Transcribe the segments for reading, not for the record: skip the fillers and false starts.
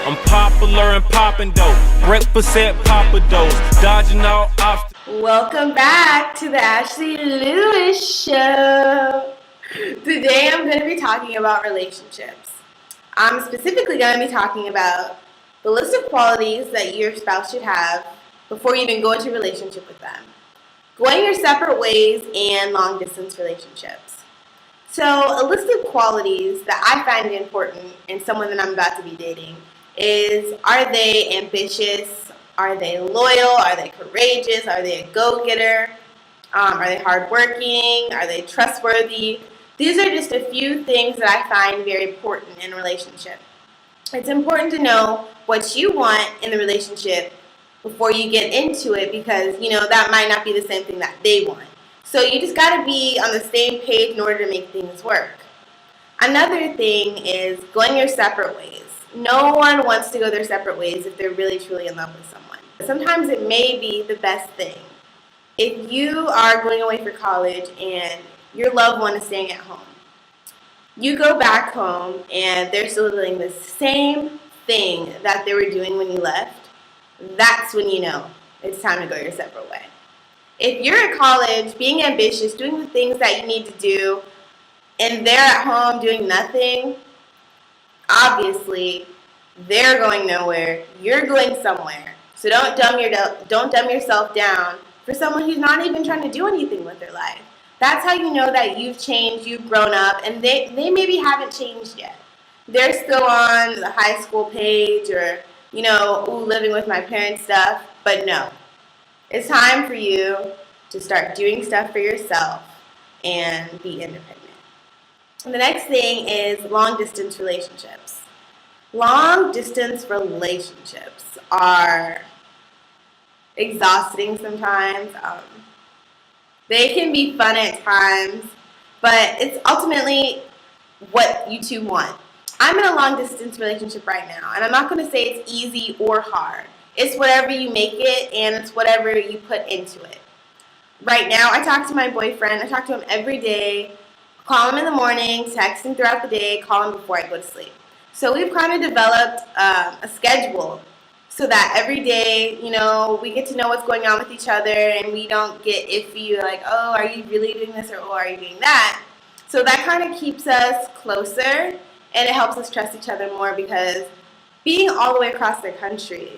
I'm popular and popping dope. Breakfast at Papa Do's. Dodging all obstacles. Welcome back to the Ashley Lewis Show. Today I'm going to be talking about relationships. I'm specifically going to be talking about the list of qualities that your spouse should have before you even go into a relationship with them. Going your separate ways and long distance relationships. So a list of qualities that I find important in someone that I'm about to be dating is, are they ambitious? Are they loyal? Are they courageous? Are they a go-getter? Are they hardworking? Are they trustworthy? These are just a few things that I find very important in a relationship. It's important to know what you want in the relationship before you get into it, because that might not be the same thing that they want. So you just got to be on the same page in order to make things work. Another thing is going your separate ways. No one wants to go their separate ways if they're really truly in love with someone. Sometimes it may be the best thing. If you are going away for college and your loved one is staying at home, you go back home and they're still doing the same thing that they were doing when you left, that's when you know it's time to go your separate way. If you're at college, being ambitious, doing the things that you need to do, and they're at home doing nothing, obviously they're going nowhere, you're going somewhere. So don't dumb yourself down for someone who's not even trying to do anything with their life. That's how you know that you've changed, you've grown up, and they maybe haven't changed yet. They're still on the high school page or, living with my parents stuff, but no. It's time for you to start doing stuff for yourself and be independent. And the next thing is long distance relationships. Long distance relationships are exhausting sometimes. They can be fun at times, but it's ultimately what you two want. I'm in a long distance relationship right now, and I'm not going to say it's easy or hard. It's whatever you make it, and it's whatever you put into it. Right now, I talk to my boyfriend. I talk to him every day, call him in the morning, text him throughout the day, call him before I go to sleep. So we've kind of developed a schedule so that every day, we get to know what's going on with each other, and we don't get iffy, like, oh, are you really doing this, or oh, are you doing that? So that kind of keeps us closer, and it helps us trust each other more, because being all the way across the country,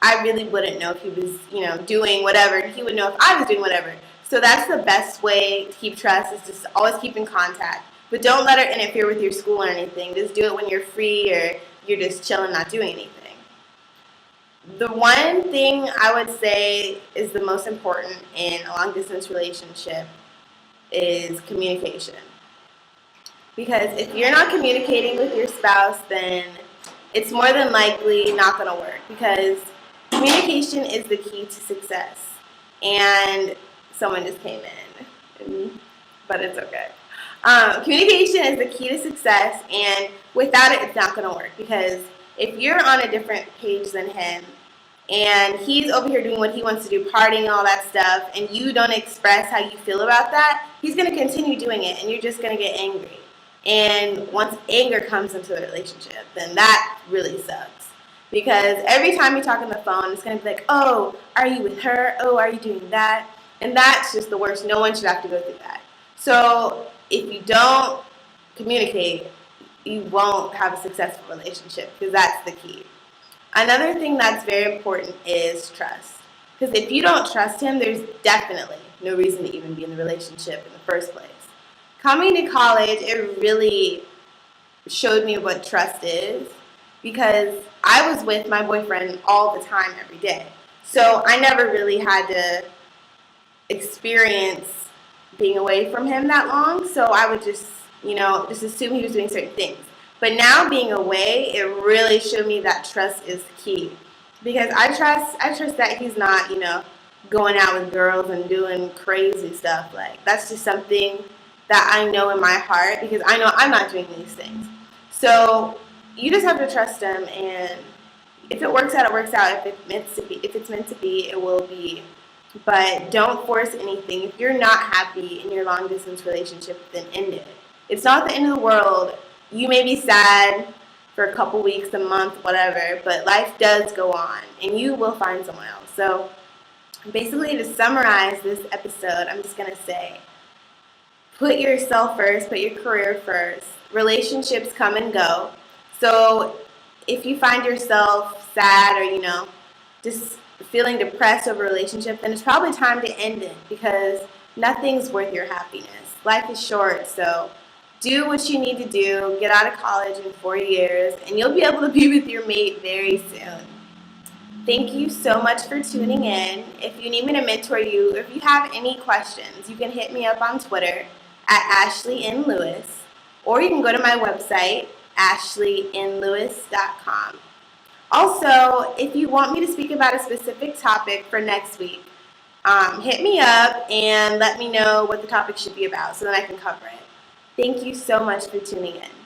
I really wouldn't know if he was, doing whatever. He would know if I was doing whatever. So that's the best way to keep trust, is just always keep in contact. But don't let her interfere with your school or anything. Just do it when you're free or you're just chilling, not doing anything. The one thing I would say is the most important in a long-distance relationship is communication. Because if you're not communicating with your spouse, then it's more than likely not going to work, because communication is the key to success. And someone just came in, but it's okay. Communication is the key to success, and without it, it's not going to work. Because if you're on a different page than him, and he's over here doing what he wants to do, partying and all that stuff, and you don't express how you feel about that, he's going to continue doing it, and you're just going to get angry. And once anger comes into the relationship, then that really sucks. Because every time you talk on the phone, it's going to be like, oh, are you with her? Oh, are you doing that? And that's just the worst. No one should have to go through that. So if you don't communicate, you won't have a successful relationship, because that's the key. Another thing that's very important is trust. Because if you don't trust him, there's definitely no reason to even be in the relationship in the first place. Coming to college, it really showed me what trust is, because I was with my boyfriend all the time, every day. So I never really had to experience being away from him that long. So I would just assume he was doing certain things. But now being away, it really showed me that trust is key. Because I trust that he's not, going out with girls and doing crazy stuff. Like, that's just something that I know in my heart, because I know I'm not doing these things. So you just have to trust him, and if it works out, it works out. If it's meant to be, it will be. But don't force anything. If you're not happy in your long distance relationship, then end it. It's not the end of the world. You may be sad for a couple weeks, a month, whatever, but life does go on, and you will find someone else. So basically, to summarize this episode, I'm just going to say, put yourself first, put your career first. Relationships come and go. So if you find yourself sad or, just feeling depressed over a relationship, then it's probably time to end it, because nothing's worth your happiness. Life is short, so do what you need to do. Get out of college in 4 years, and you'll be able to be with your mate very soon. Thank you so much for tuning in. If you need me to mentor you, or if you have any questions, you can hit me up on Twitter at Ashley N. Lewis, or you can go to my website, ashleynlewis.com. Also, if you want me to speak about a specific topic for next week, hit me up and let me know what the topic should be about so that I can cover it. Thank you so much for tuning in.